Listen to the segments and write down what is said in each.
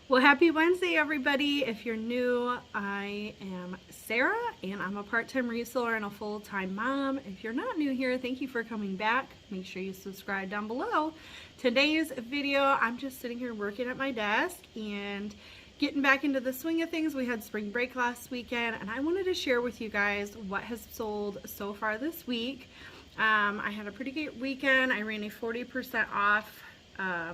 Well, happy Wednesday, everybody. If you're new, I am Sarah, and I'm a part-time reseller and a full-time mom. If you're not new here, thank you for coming back. Make sure you subscribe down below. Today's video, I'm just sitting here working at my desk and getting back into the swing of things. We had spring break last weekend, and I wanted to share with you guys what has sold so far this week. I had a pretty good weekend. I ran a 40% off. I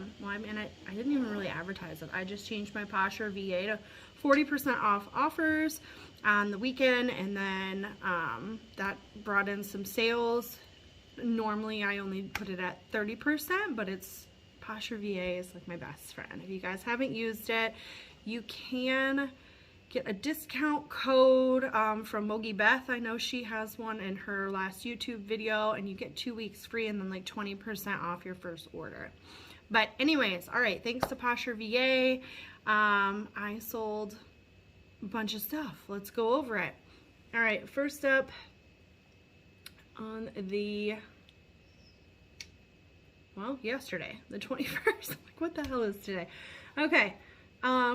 didn't even really advertise it. I just changed my Poshmark VA to 40% off offers on the weekend, and then that brought in some sales. Normally I only put it at 30%, but it's Poshmark VA is like my best friend. If you guys haven't used it, you can get a discount code from Mogi Beth. I know she has one in her last YouTube video, and you get 2 weeks free and then like 20% off your first order. But anyways, all right, thanks to Poshmark VA, I sold a bunch of stuff. Let's go over it. All right, first up on the, well, yesterday, the 21st. Like, what the hell is today? Okay,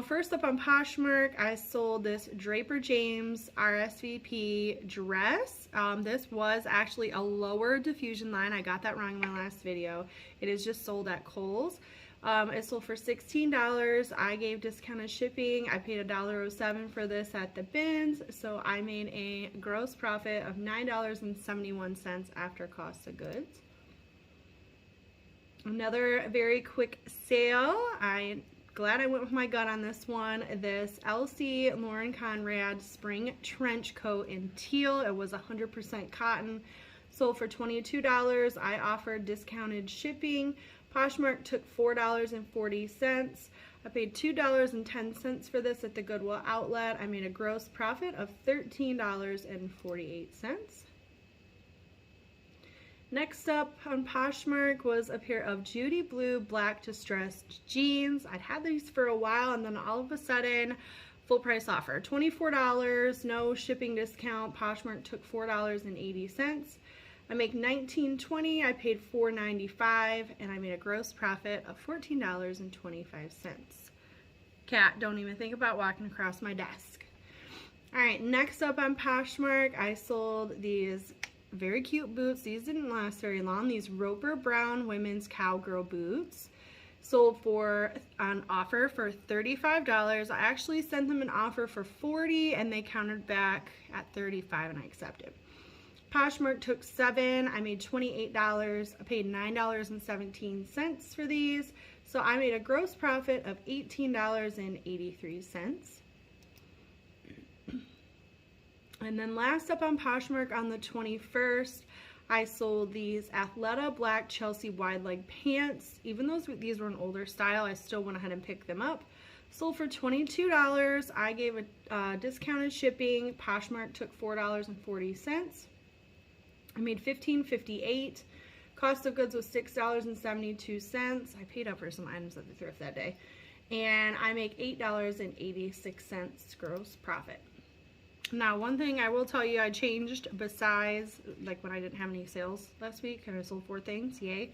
first up on Poshmark, I sold this Draper James RSVP dress. This was actually a lower diffusion line. I got that wrong in my last video. It is just sold at Kohl's. It sold for $16. I gave discounted shipping. I paid $1.07 for this at the bins, so I made a gross profit of $9.71 after cost of goods. Another very quick sale. Glad I went with my gut on this one. This LC Lauren Conrad spring trench coat in teal. It was 100% cotton. Sold for $22. I offered discounted shipping. Poshmark took $4.40. I paid $2.10 for this at the Goodwill outlet. I made a gross profit of $13.48. Next up on Poshmark was a pair of Judy blue black distressed jeans. I'd had these for a while, and then all of a sudden, full price offer, $24, no shipping discount. Poshmark took $4.80. I make $19.20. I paid $4.95, and I made a gross profit of $14.25. Cat, don't even think about walking across my desk. All right, next up on Poshmark, I sold these very cute boots. These didn't last very long. These Roper Brown women's cowgirl boots sold for on offer for $35. I actually sent them an offer for $40, and they countered back at $35, and I accepted. Poshmark took $7. I made $28. I paid $9.17 for these, so I made a gross profit of $18.83. And then last up on Poshmark on the 21st, I sold these Athleta black Chelsea wide leg pants. Even though these were an older style, I still went ahead and picked them up. Sold for $22. I gave a discounted shipping. Poshmark took $4.40. I made $15.58. Cost of goods was $6.72. I paid up for some items at the thrift that day. And I make $8.86 gross profit. Now, one thing I will tell you I changed besides, like when I didn't have any sales last week and I sold 4 things, yay.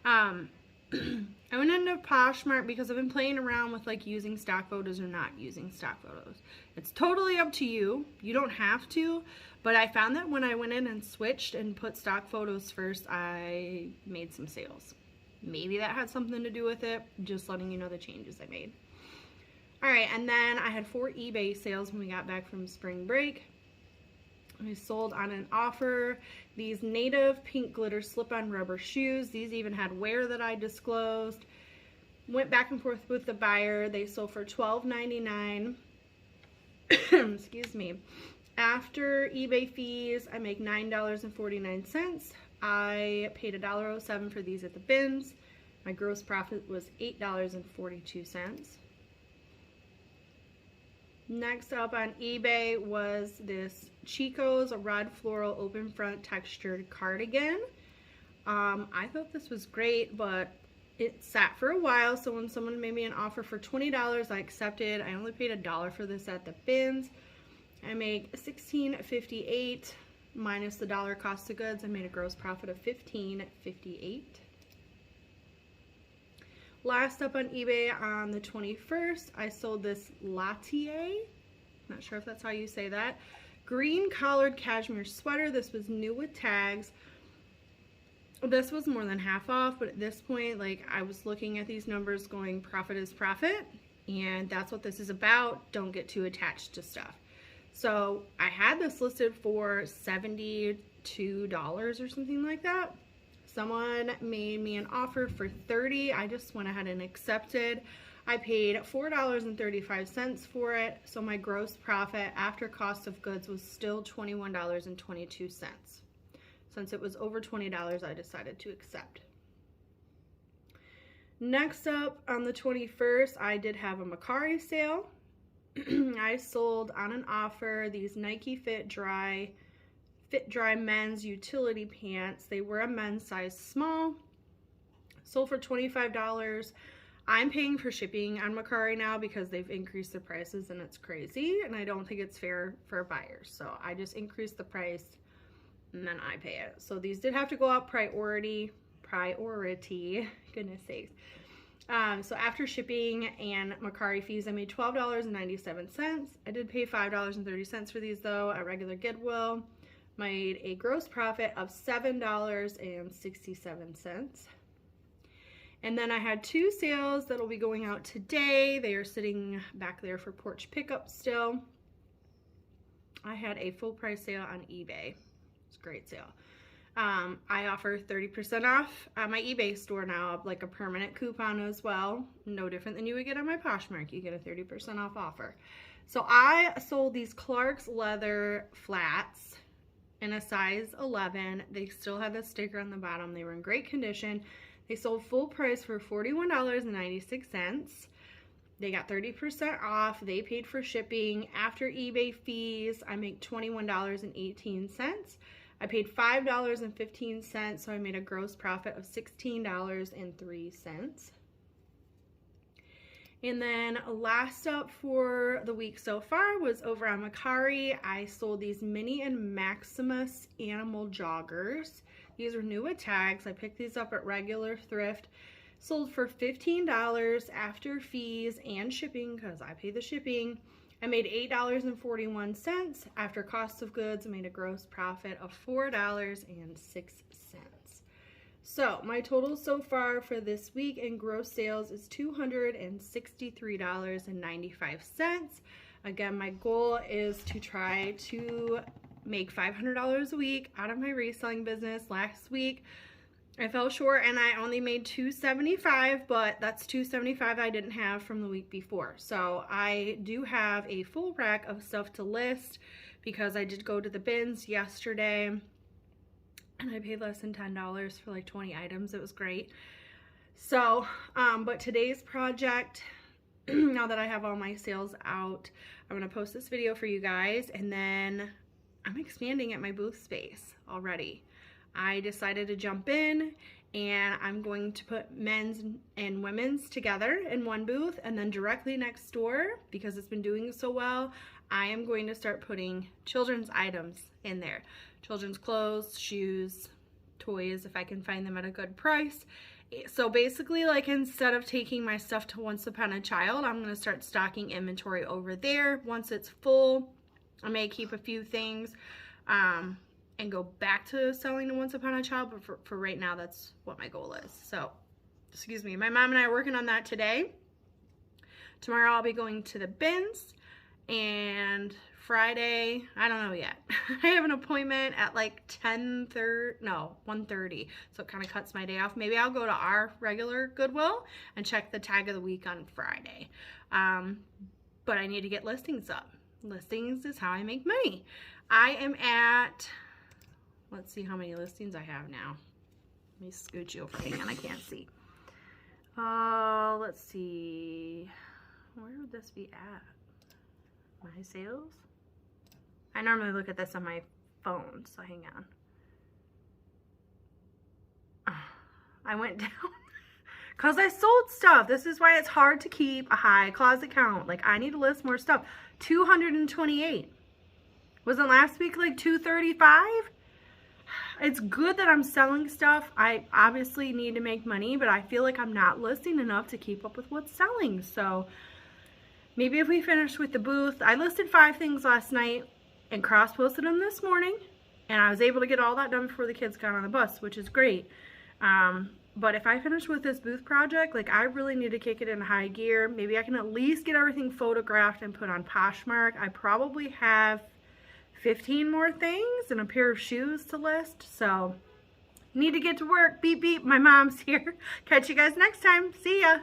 I went into Poshmark because I've been playing around with like using stock photos or not using stock photos. It's totally up to you. You don't have to, but I found that when I went in and switched and put stock photos first, I made some sales. Maybe that had something to do with it, just letting you know the changes I made. Alright, and then I had 4 eBay sales when we got back from spring break. I sold on an offer these native pink glitter slip-on rubber shoes. These even had wear that I disclosed. Went back and forth with the buyer. They sold for $12.99. Excuse me. After eBay fees, I make $9.49. I paid $1.07 for these at the bins. My gross profit was $8.42. Next up on eBay was this Chico's Red Floral Open Front Textured Cardigan. I thought this was great, but it sat for a while, so when someone made me an offer for $20, I accepted. I only paid $1 for this at the bins. I make $16.58 minus the $1 cost of goods. I made a gross profit of $15.58. Last up on eBay on the 21st, I sold this Latte, not sure if that's how you say that, green collared cashmere sweater. This was new with tags. This was more than half off, but at this point, like, I was looking at these numbers going profit is profit, and that's what this is about. Don't get too attached to stuff. So I had this listed for $72 or something like that. Someone made me an offer for $30. I just went ahead and accepted. I paid $4.35 for it, so my gross profit after cost of goods was still $21.22. Since it was over $20, I decided to accept. Next up, on the 21st, I did have a Mercari sale. I sold on an offer these Nike Fit Dry men's utility pants. They were a men's size small. Sold for $25. I'm paying for shipping on Mercari now because they've increased their prices and it's crazy, and I don't think it's fair for buyers. So I just increased the price and then I pay it. So these did have to go out priority, goodness sakes. So after shipping and Mercari fees, I made $12.97. I did pay $5.30 for these though at regular Goodwill. Made a gross profit of $7.67. And then I had two sales that'll be going out today. They are sitting back there for porch pickup still. I had a full price sale on eBay. It's a great sale. I offer 30% off at my eBay store now, like a permanent coupon as well. No different than you would get on my Poshmark. You get a 30% off offer. So I sold these Clark's leather flats in a size 11. They still had the sticker on the bottom. They were in great condition. They sold full price for $41.96. They got 30% off. They paid for shipping. After eBay fees, I make $21.18. I paid $5.15, so I made a gross profit of $16.03. And then last up for the week so far was over on Mercari. I sold these Mini and Maximus animal joggers. These are new with tags. I picked these up at regular thrift. Sold for $15 after fees and shipping because I pay the shipping. I made $8.41 after cost of goods. I made a gross profit of $4.06. So my total so far for this week in gross sales is $263.95. Again, my goal is to try to make $500 a week out of my reselling business. Last week I fell short and I only made $275, but that's $275 I didn't have from the week before. So I do have a full rack of stuff to list because I did go to the bins yesterday and I paid less than $10 for like 20 items. It was great. So, but today's project, now that I have all my sales out, I'm going to post this video for you guys, and then I'm expanding at my booth space already. I decided to jump in and I'm going to put men's and women's together in one booth, and then directly next door, because it's been doing so well, I am going to start putting children's items in there. Children's clothes, shoes, toys, if I can find them at a good price. So basically, like, instead of taking my stuff to Once Upon a Child, I'm going to start stocking inventory over there. Once it's full, I may keep a few things and go back to selling to Once Upon a Child, but for right now, that's what my goal is. So, excuse me, my mom and I are working on that today. Tomorrow I'll be going to the bins, and Friday, I don't know yet. I have an appointment at like 1:30, so it kind of cuts my day off. Maybe I'll go to our regular Goodwill and check the tag of the week on Friday. But I need to get listings up. Listings is how I make money. I am at, let's see how many listings I have now. Let me scooch you over. Hang on, I can't see. Let's see. Where would this be at? My sales? I normally look at this on my phone, so hang on. I went down because I sold stuff. This is why it's hard to keep a high closet count. Like, I need to list more stuff. 228. Wasn't last week like 235? it's good that I'm selling stuff. I obviously need to make money, but I feel like I'm not listing enough to keep up with what's selling. So maybe if we finish with the booth, I listed 5 things last night and cross-posted them this morning, and I was able to get all that done before the kids got on the bus, which is great. But if I finish with this booth project, like, I really need to kick it in high gear. Maybe I can at least get everything photographed and put on Poshmark. I probably have 15 more things and a pair of shoes to list. So, need to get to work. Beep, beep. My mom's here. Catch you guys next time. See ya.